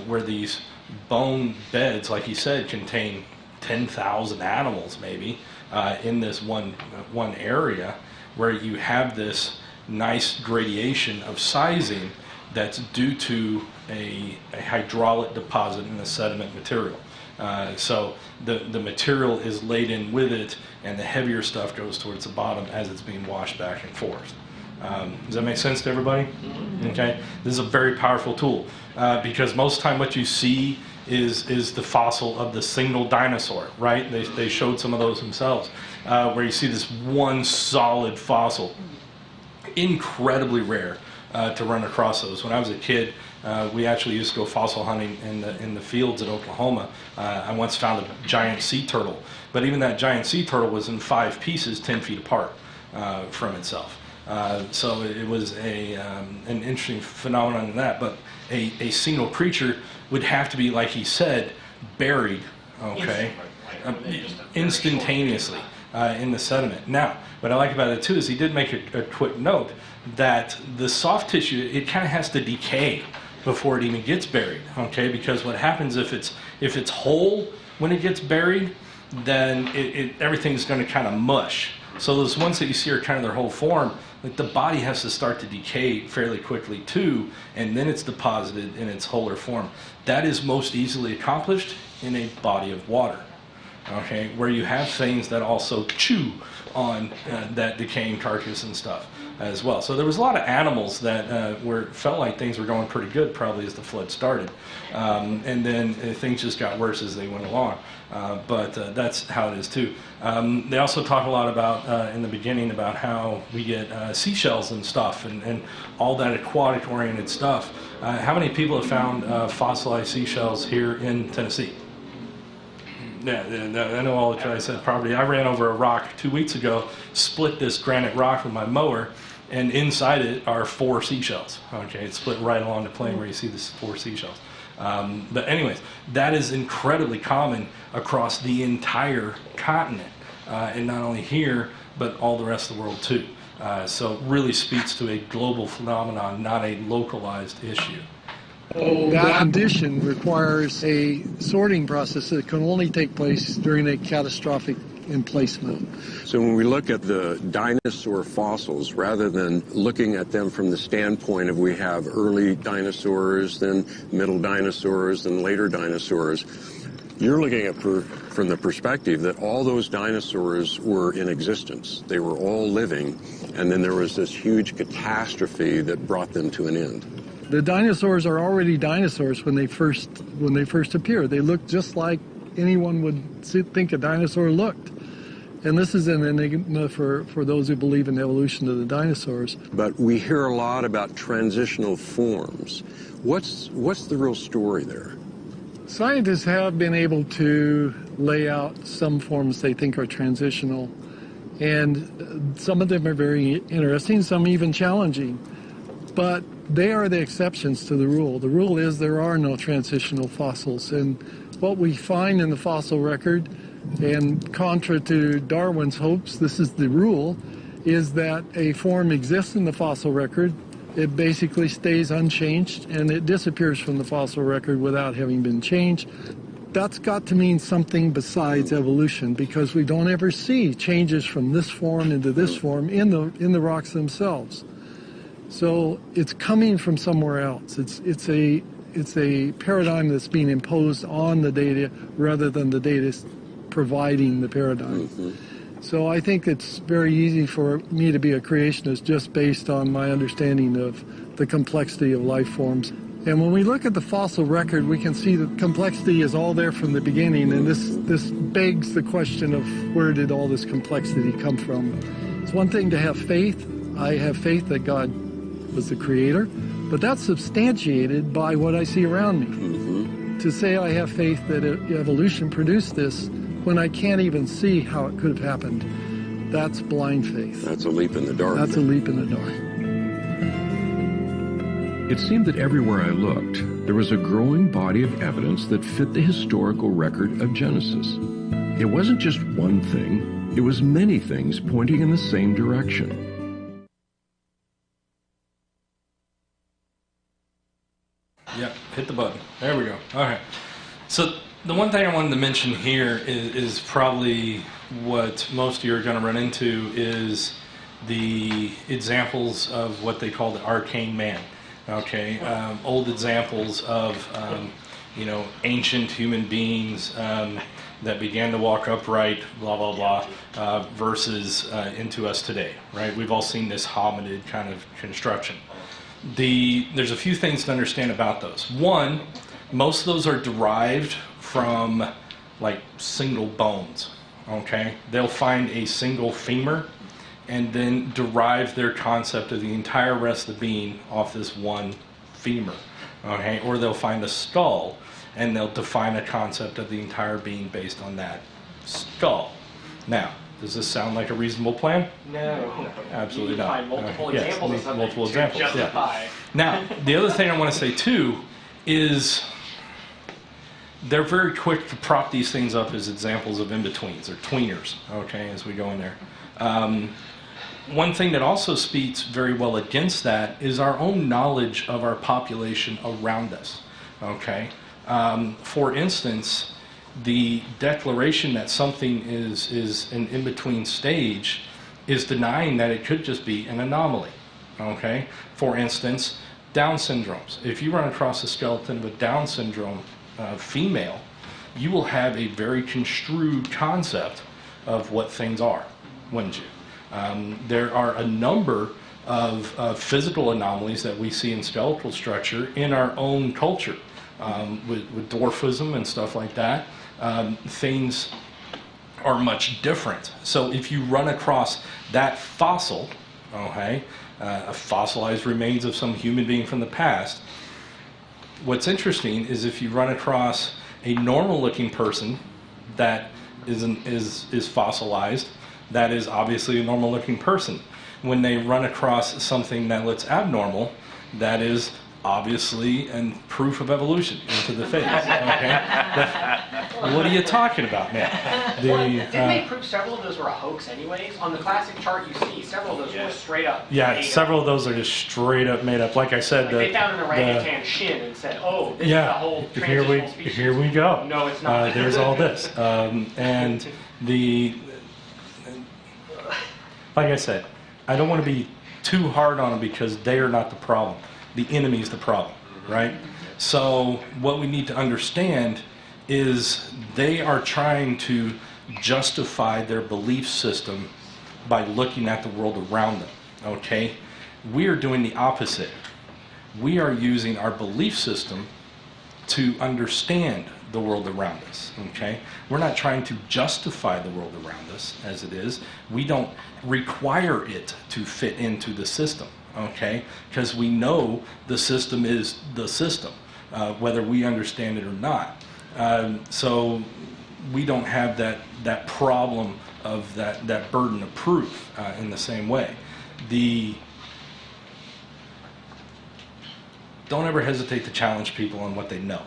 where these bone beds, like he said, contain 10,000 animals maybe in this one area, where you have this nice gradation of sizing that's due to a hydraulic deposit in the sediment material. So the material is laid in with it, and the heavier stuff goes towards the bottom as it's being washed back and forth. Does that make sense to everybody? Okay, this is a very powerful tool, because most of the time what you see is the fossil of the single dinosaur, right? They showed some of those themselves, where you see this one solid fossil. Incredibly rare to run across those. When I was a kid, we actually used to go fossil hunting in the fields in Oklahoma. I once found a giant sea turtle, but even that giant sea turtle was in 5 pieces 10 feet apart from itself. So it was an interesting phenomenon in that, but a single creature would have to be, like he said, buried, okay, instantaneously in the sediment. Now, what I like about it too is he did make a quick note that the soft tissue, it kind of has to decay before it even gets buried, okay, because what happens if it's whole when it gets buried, then everything's going to kind of mush. So those ones that you see are kind of their whole form, like the body has to start to decay fairly quickly too, and then it's deposited in its wholer form. That is most easily accomplished in a body of water, okay, where you have things that also chew on that decaying carcass and stuff as well. So there was a lot of animals that felt like things were going pretty good probably as the flood started, and then things just got worse as they went along. But that's how it is too. They also talk a lot about in the beginning about how we get seashells and stuff and all that aquatic oriented stuff. How many people have found fossilized seashells here in Tennessee? Yeah, I know all the tri-state property. I ran over a rock 2 weeks ago, split this granite rock with my mower, and inside it are 4 seashells. Okay, it's split right along the plane where you see the 4 seashells. But anyways, that is incredibly common across the entire continent, and not only here, but all the rest of the world too. So it really speaks to a global phenomenon, not a localized issue. that condition requires a sorting process that can only take place during a catastrophic emplacement. So when we look at the dinosaur fossils, rather than looking at them from the standpoint of we have early dinosaurs, then middle dinosaurs, then later dinosaurs, you're looking at from the perspective that all those dinosaurs were in existence. They were all living, and then there was this huge catastrophe that brought them to an end. The dinosaurs are already dinosaurs when they first appear. They look just like anyone would think a dinosaur looked. And this is an enigma for those who believe in the evolution of the dinosaurs. But we hear a lot about transitional forms. What's the real story there? Scientists have been able to lay out some forms they think are transitional, and some of them are very interesting, some even challenging. But they are the exceptions to the rule. The rule is there are no transitional fossils, and what we find in the fossil record, and contra to Darwin's hopes, this is the rule, is that a form exists in the fossil record, it basically stays unchanged, and it disappears from the fossil record without having been changed. That's got to mean something besides evolution, because we don't ever see changes from this form into this form in the rocks themselves. So it's coming from somewhere else. It's a paradigm that's being imposed on the data rather than the data providing the paradigm. So I think it's very easy for me to be a creationist just based on my understanding of the complexity of life forms. And when we look at the fossil record, we can see that complexity is all there from the beginning, and this begs the question of where did all this complexity come from? It's one thing to have faith. I have faith that God was the creator, but that's substantiated by what I see around me. To say I have faith that evolution produced this when I can't even see how it could have happened, that's blind faith. That's a leap in the dark. That's a leap in the dark. It seemed that everywhere I looked, there was a growing body of evidence that fit the historical record of Genesis. It wasn't just one thing, it was many things pointing in the same direction. Yep, hit the button. There we go. Okay. So the one thing I wanted to mention here is probably what most of you are going to run into is the examples of what they call the Arcane Man. Okay, old examples of ancient human beings that began to walk upright, blah blah blah, versus into us today. Right? We've all seen this hominid kind of construction. There's a few things to understand about those. One, most of those are derived from like single bones. Okay, they'll find a single femur and then derive their concept of the entire rest of the being off this one femur. Okay, or they'll find a skull and they'll define a concept of the entire being based on that skull. Now, does this sound like a reasonable plan? No. Absolutely you not. Find multiple Yes, examples of something multiple to examples, yeah. justify. Now, the other thing I want to say too is they're very quick to prop these things up as examples of in-betweens or tweeners, okay, as we go in there. One thing that also speaks very well against that is our own knowledge of our population around us, okay? For instance, the declaration that something is an in-between stage is denying that it could just be an anomaly, okay? For instance, Down syndromes. If you run across a skeleton with Down syndrome female, you will have a very construed concept of what things are, wouldn't you? There are a number of physical anomalies that we see in skeletal structure in our own culture, with dwarfism and stuff like that. Things are much different. So if you run across that fossil, okay, fossilized remains of some human being from the past, what's interesting is if you run across a normal-looking person that is fossilized, that is obviously a normal-looking person. When they run across something that looks abnormal, that is obviously proof of evolution into the face. Okay? What are you talking about, man? Didn't they prove several of those were a hoax anyways? On the classic chart you see, several of those were straight up Yeah, made several up. of those are just straight up made up. Like I said, Like they found an orangutan shin and said, oh, this is a whole here transitional species. we go. No, it's not. There's all this. And like I said, I don't want to be too hard on them because they are not the problem. The enemy is the problem, right? So what we need to understand is they are trying to justify their belief system by looking at the world around them, okay? We are doing the opposite. We are using our belief system to understand the world around us, okay? We're not trying to justify the world around us as it is. We don't require it to fit into the system, okay? Because we know the system is the system, whether we understand it or not. So we don't have that problem of that burden of proof in the same way. Don't ever hesitate to challenge people on what they know.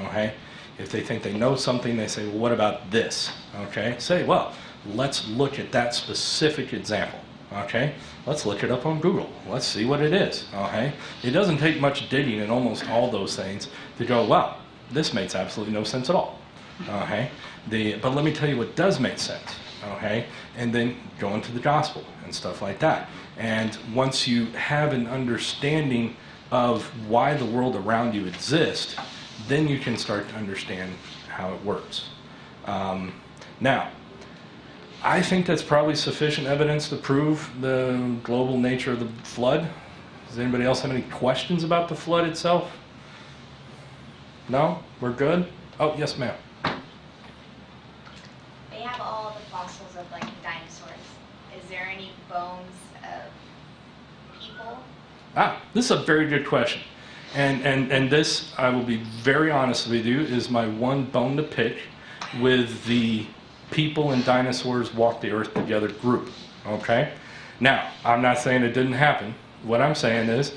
Okay? If they think they know something, they say, well, what about this? Okay? Say, well, let's look at that specific example. Okay? Let's look it up on Google. Let's see what it is. Okay? It doesn't take much digging in almost all those things to go, wow, this makes absolutely no sense at all. Okay? But let me tell you what does make sense. Okay? And then go into the gospel and stuff like that. And once you have an understanding of why the world around you exists, then you can start to understand how it works. Now, I think that's probably sufficient evidence to prove the global nature of the flood. Does anybody else have any questions about the flood itself? No? We're good? Oh, yes, ma'am. They have all the fossils of like dinosaurs. Is there any bones of people? This is a very good question. And this, I will be very honest with you, is my one bone to pick with the people and dinosaurs walk the earth together group. Okay? Now, I'm not saying it didn't happen. What I'm saying is,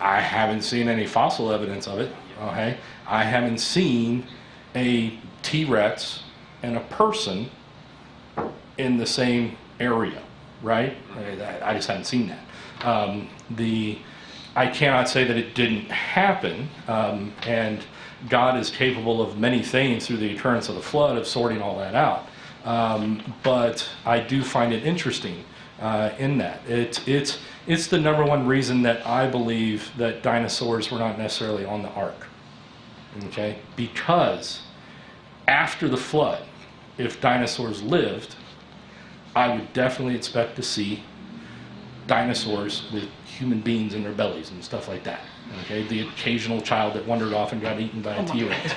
I haven't seen any fossil evidence of it. Okay? I haven't seen a T-Rex and a person in the same area, right? I just haven't seen that. I cannot say that it didn't happen, and God is capable of many things through the occurrence of the flood, of sorting all that out. But I do find it interesting in that. It's the number one reason that I believe that dinosaurs were not necessarily on the ark. Okay? Because after the flood, if dinosaurs lived, I would definitely expect to see dinosaurs with human beings in their bellies and stuff like that. Okay, the occasional child that wandered off and got eaten by a T-Rex.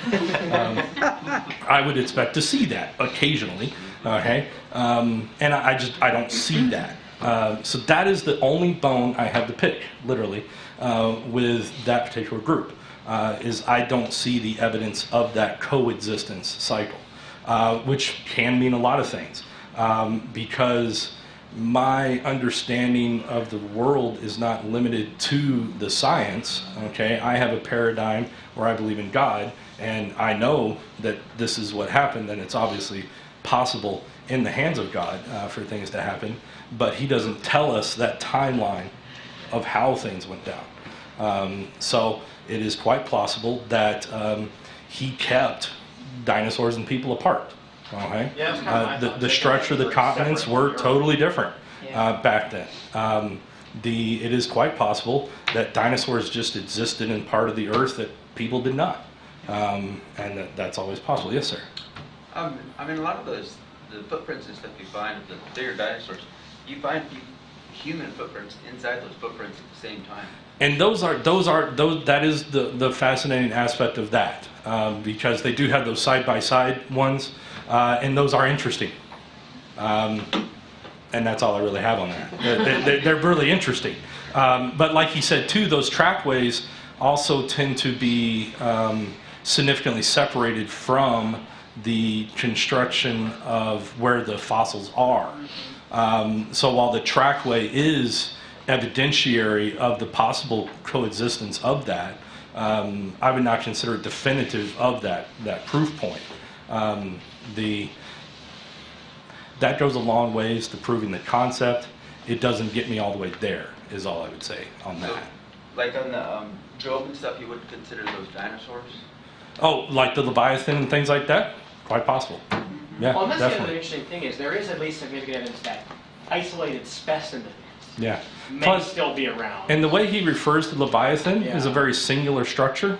I would expect to see that occasionally. Okay, and I don't see that. So that is the only bone I have to pick, literally, with that particular group. Is I don't see the evidence of that coexistence cycle, which can mean a lot of things, because my understanding of the world is not limited to the science. Okay, I have a paradigm where I believe in God, and I know that this is what happened, and it's obviously possible in the hands of God for things to happen, but He doesn't tell us that timeline of how things went down. So it is quite possible that He kept dinosaurs and people apart. Okay. Yeah, the structure of the continents were totally different back then. It is quite possible that dinosaurs just existed in part of the earth that people did not, and that's always possible. Yes, sir. I mean, a lot of the footprints and stuff you find of the bigger dinosaurs, you find human footprints inside those footprints at the same time. And that is the fascinating aspect of that, because they do have those side-by-side ones, and those are interesting. And that's all I really have on that. They're really interesting. But like he said too, those trackways also tend to be significantly separated from the construction of where the fossils are. So while the trackway is evidentiary of the possible coexistence of that, I would not consider it definitive of that proof point. That goes a long ways to proving the concept. It doesn't get me all the way there, is all I would say on that. So, like on the Job and stuff, you would consider those dinosaurs? Oh, like the Leviathan and things like that? Quite possible. Yeah, well, and that's definitely. the other interesting thing is there is at least significant evidence that isolated specimens may still be around. And the way he refers to Leviathan is a very singular structure,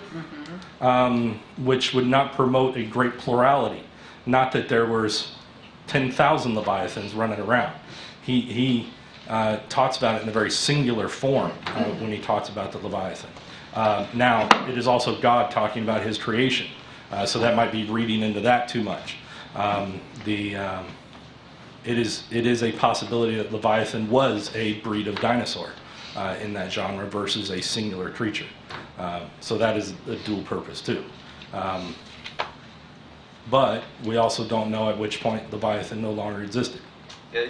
which would not promote a great plurality. Not that there was 10,000 Leviathans running around. He talks about it in a very singular form when he talks about the Leviathan. Now, it is also God talking about his creation, so that might be reading into that too much. It is a possibility that Leviathan was a breed of dinosaur in that genre versus a singular creature. So that is a dual purpose too. But we also don't know at which point Leviathan no longer existed. Yeah,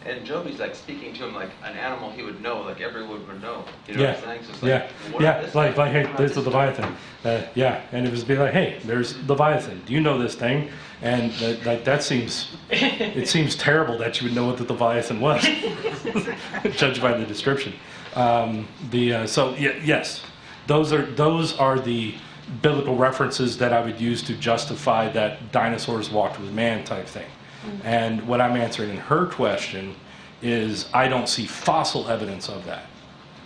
and Job, like speaking to him like an animal he would know, like everyone would know. You know Yeah. what I'm saying? So it's Hey, there's the Leviathan. And it was be like, hey, there's Leviathan. Do you know this thing? And that seems, it seems terrible that you would know what the Leviathan was, judged by the description. Yes, those are the biblical references that I would use to justify that dinosaurs walked with man type thing. And what I'm answering in her question is I don't see fossil evidence of that.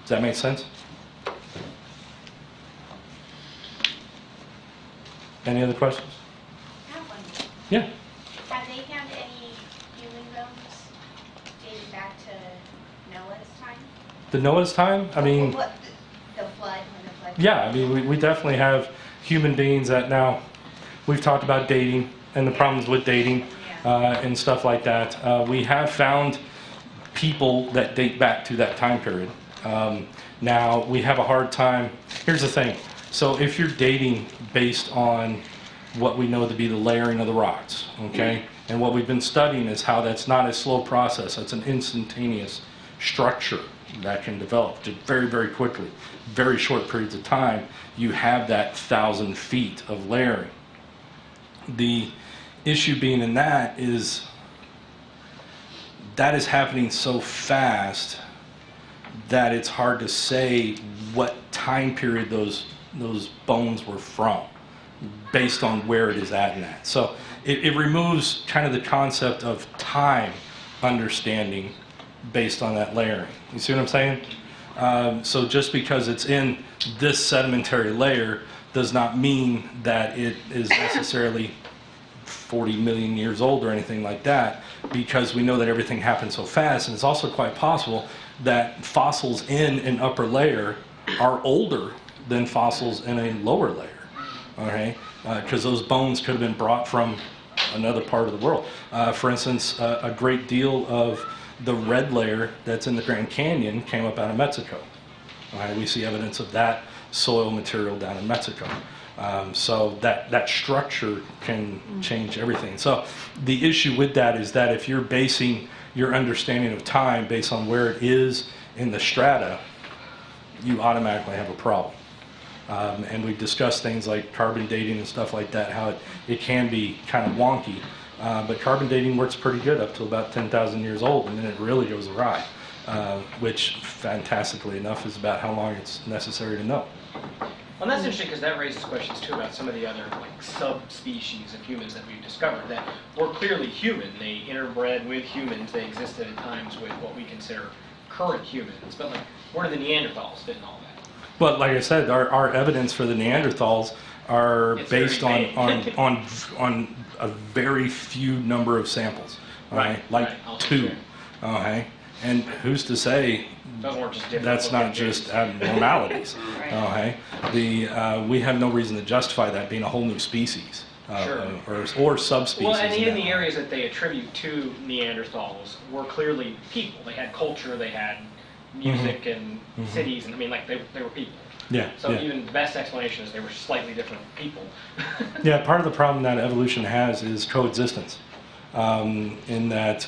Does that make sense? Any other questions? I have one more. Yeah. Have they found any human bones dating back to Noah's time? The Noah's time? I mean, The flood, when the flood. yeah, I mean, we definitely have human beings that now, we've talked about dating and the problems with dating and stuff like that. We have found people that date back to that time period. Now, we have a hard time. Here's the thing. So if you're dating based on what we know to be the layering of the rocks, okay, and what we've been studying is how that's not a slow process, that's an instantaneous structure that can develop just very, very quickly, very short periods of time, you have that 1,000 feet of layering. The issue being in that is happening so fast that it's hard to say what time period those bones were from based on where it is at in that. So it removes kind of the concept of time understanding based on that layering. You see what I'm saying? So just because it's in this sedimentary layer does not mean that it is necessarily 40 million years old or anything like that, because we know that everything happens so fast. And it's also quite possible that fossils in an upper layer are older than fossils in a lower layer, okay? Because those bones could have been brought from another part of the world. For instance, a great deal of the red layer that's in the Grand Canyon came up out of Mexico. We see evidence of that soil material down in Mexico. So that structure can change everything. So the issue with that is that if you're basing your understanding of time based on where it is in the strata, you automatically have a problem. And we've discussed things like carbon dating and stuff like that, how it can be kind of wonky. But carbon dating works pretty good up to about 10,000 years old, and then it really goes awry, which, fantastically enough, is about how long it's necessary to know. Well, that's interesting because that raises questions too about some of the other subspecies of humans that we've discovered that were clearly human. They interbred with humans. They existed at times with what we consider current humans. But where do the Neanderthals fit in all that? But like I said, our evidence for the Neanderthals are based on a very few number of samples. Right. Two. Okay. And who's to say that's not just abnormalities? Okay. We have no reason to justify that being a whole new species or subspecies. Well, and even the areas that they attribute to Neanderthals were clearly people. They had culture. They had music and cities, and they were people. Yeah. So even the best explanation is they were slightly different people. Yeah, part of the problem that evolution has is coexistence. In that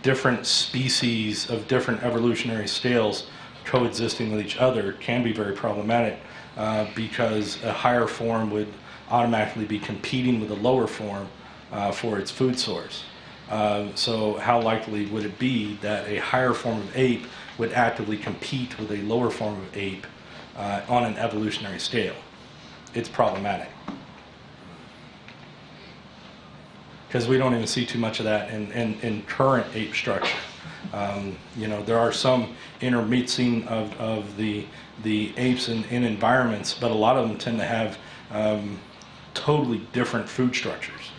different species of different evolutionary scales coexisting with each other can be very problematic because a higher form would automatically be competing with a lower form for its food source. So how likely would it be that a higher form of ape would actively compete with a lower form of ape on an evolutionary scale? It's problematic. Because we don't even see too much of that in current ape structure. There are some intermixing of the apes in environments, but a lot of them tend to have totally different food structures.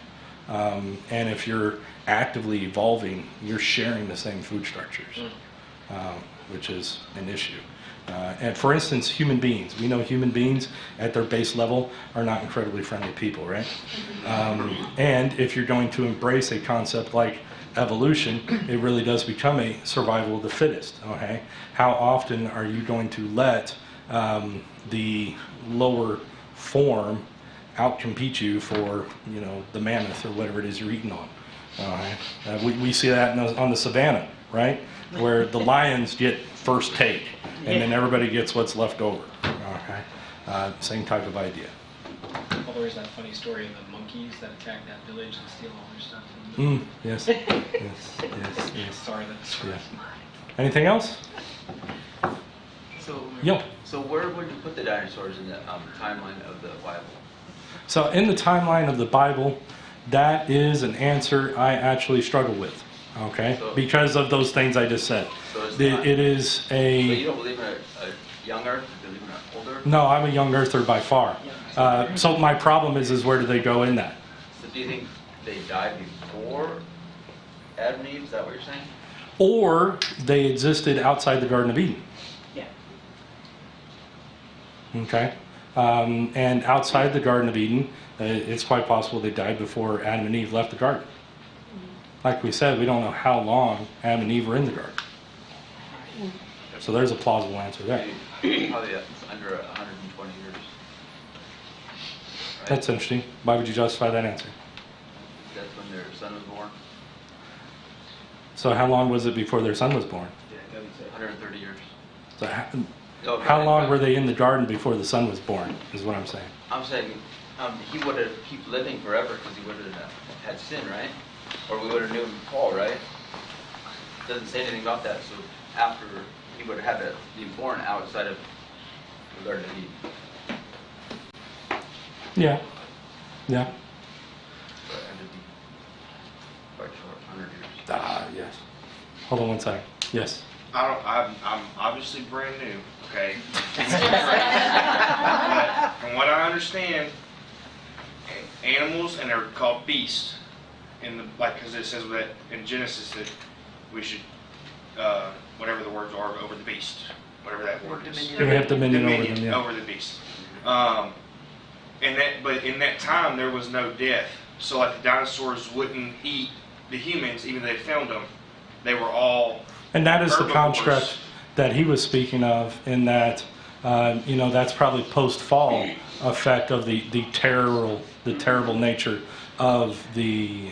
And if you're actively evolving, you're sharing the same food structures, which is an issue. And for instance, human beings. We know human beings at their base level are not incredibly friendly people, right? And if you're going to embrace a concept like evolution, it really does become a survival of the fittest, okay? How often are you going to let the lower form outcompete you for, you know, the mammoth or whatever it is you're eating on? We see that on the savannah, right? Where the lions get first take, and then everybody gets what's left over. Okay, same type of idea. Well, there is that funny story of the monkeys that attack that village and steal all their stuff. Yes. Yes. Sorry, that's Yes. Anything else? So where would you put the dinosaurs in the timeline of the Bible? So in the timeline of the Bible, that is an answer I actually struggle with. Okay, because of those things I just said. So it's it is So you don't believe in a young Earth? You believe in an older? No, I'm a young earther by far. So my problem is where do they go in that? So do you think they died before Adam and Eve? Is that what you're saying? Or they existed outside the Garden of Eden. Yeah. Okay, and outside the Garden of Eden, it's quite possible they died before Adam and Eve left the garden. Like we said, we don't know how long Adam and Eve were in the garden. So there's a plausible answer there. Probably under 120 years. Right? That's interesting. Why would you justify that answer? That's when their son was born. So how long was it before their son was born? 130 years. So how long were they in the garden before the son was born, is what I'm saying. I'm saying he would have kept living forever because he would have had sin, right? Or we would have knew him fall, right? Doesn't say anything about that. So after he would have had to be born outside of the Garden of Eden. Yeah. So it had to be quite short, 100 years. Yes. Hold on one second. Yes. I'm obviously brand new, okay? But from what I understand, animals, and they're called beasts, because it says that in Genesis that we should, whatever the words are, over the beast, whatever that word is. We have dominion over them, yeah. Over the beast. But in that time there was no death, so like the dinosaurs wouldn't eat the humans, even though they found them. They were all. And that is the herbivores. construct that he was speaking of, in that, that's probably post-fall effect of the terrible nature of the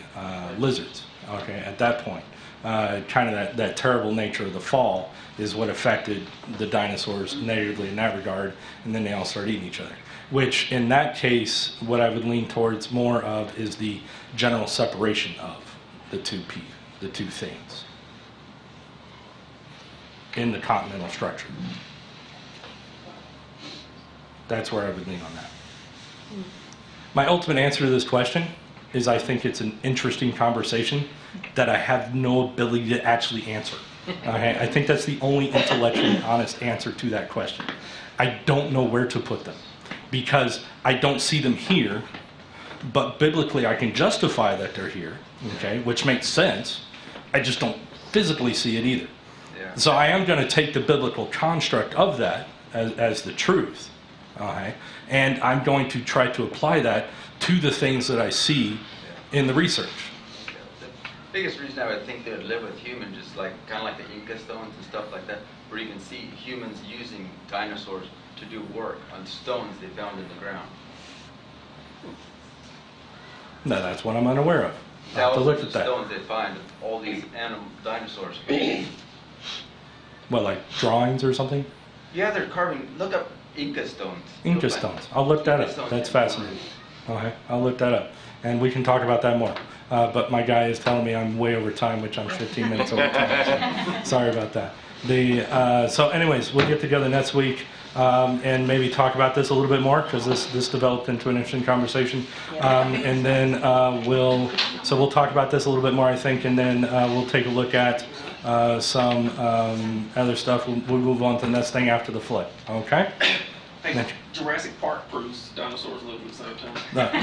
lizards. Okay, at that point, kind of that terrible nature of the fall is what affected the dinosaurs negatively in that regard, and then they all started eating each other. Which, in that case, what I would lean towards more of is the general separation of the two things in the continental structure. That's where I would lean on that. My ultimate answer to this question is I think it's an interesting conversation that I have no ability to actually answer. Okay? I think that's the only intellectually honest answer to that question. I don't know where to put them because I don't see them here, but biblically I can justify that they're here, okay, which makes sense. I just don't physically see it either. Yeah. So I am going to take the biblical construct of that as the truth, okay, and I'm going to try to apply that to the things that I see in the research. The biggest reason I would think they would live with humans is kind of like the Inca stones and stuff like that, where you can see humans using dinosaurs to do work on stones they found in the ground. No, that's what I'm unaware of. I'll have to look at that. Stones they find of all these dinosaurs. What, like drawings or something? Yeah, they're carving. Look up Inca stones. Inca stones. I'll look that up. That's fascinating. Okay, I'll look that up. And we can talk about that more. But my guy is telling me I'm way over time, which I'm 15 minutes over time. So sorry about that. So anyways, we'll get together next week and maybe talk about this a little bit more, because this developed into an interesting conversation. And then we'll talk about this a little bit more, I think, and then we'll take a look at some other stuff. We'll move on to the next thing after the flood. Okay? I think Jurassic Park proves dinosaurs live at the same time. No, there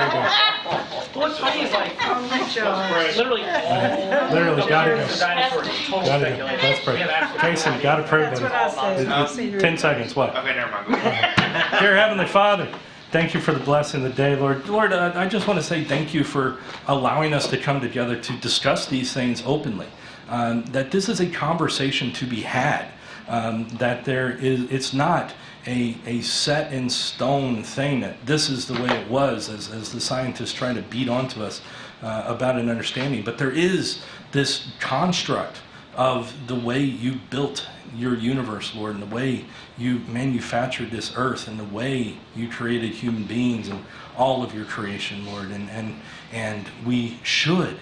you go. What's funny is like Right. literally all Literally, gotta go. the dinosaurs is total Gotta go. speculation. That's We perfect. have absolutely Jason, no you gotta idea. prove That's it. what I said. 10 seconds, what? Okay, never mind. Go ahead. Dear Heavenly Father, thank you for the blessing of the day, Lord. Lord, I just want to say thank you for allowing us to come together to discuss these things openly. That this is a conversation to be had. That it's not a set in stone thing that this is the way it was, as the scientists try to beat onto us about an understanding. But there is this construct of the way you built your universe, Lord, and the way you manufactured this earth, and the way you created human beings and all of your creation, Lord. And we should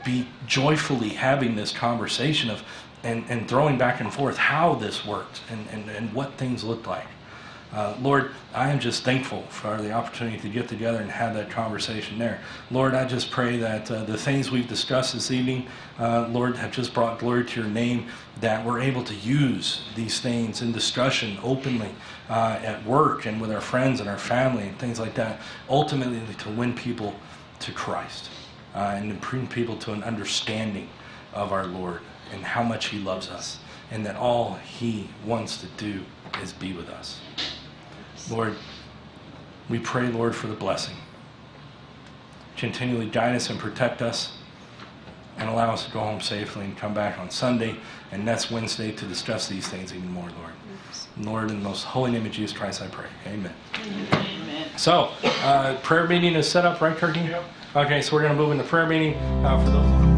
be joyfully having this conversation of and throwing back and forth how this worked and what things looked like. Lord, I am just thankful for the opportunity to get together and have that conversation there. Lord, I just pray that the things we've discussed this evening, Lord, have just brought glory to your name, that we're able to use these things in discussion openly at work and with our friends and our family and things like that, ultimately to win people to Christ and to bring people to an understanding of our Lord and how much he loves us, and that all he wants to do is be with us. Lord, we pray, Lord, for the blessing. Continually guide us and protect us, and allow us to go home safely and come back on Sunday and next Wednesday to discuss these things even more, Lord. Lord, in the most holy name of Jesus Christ, I pray. Amen. Amen. So, prayer meeting is set up, right, Turkey? Yep. Okay, so we're going to move into prayer meeting for those.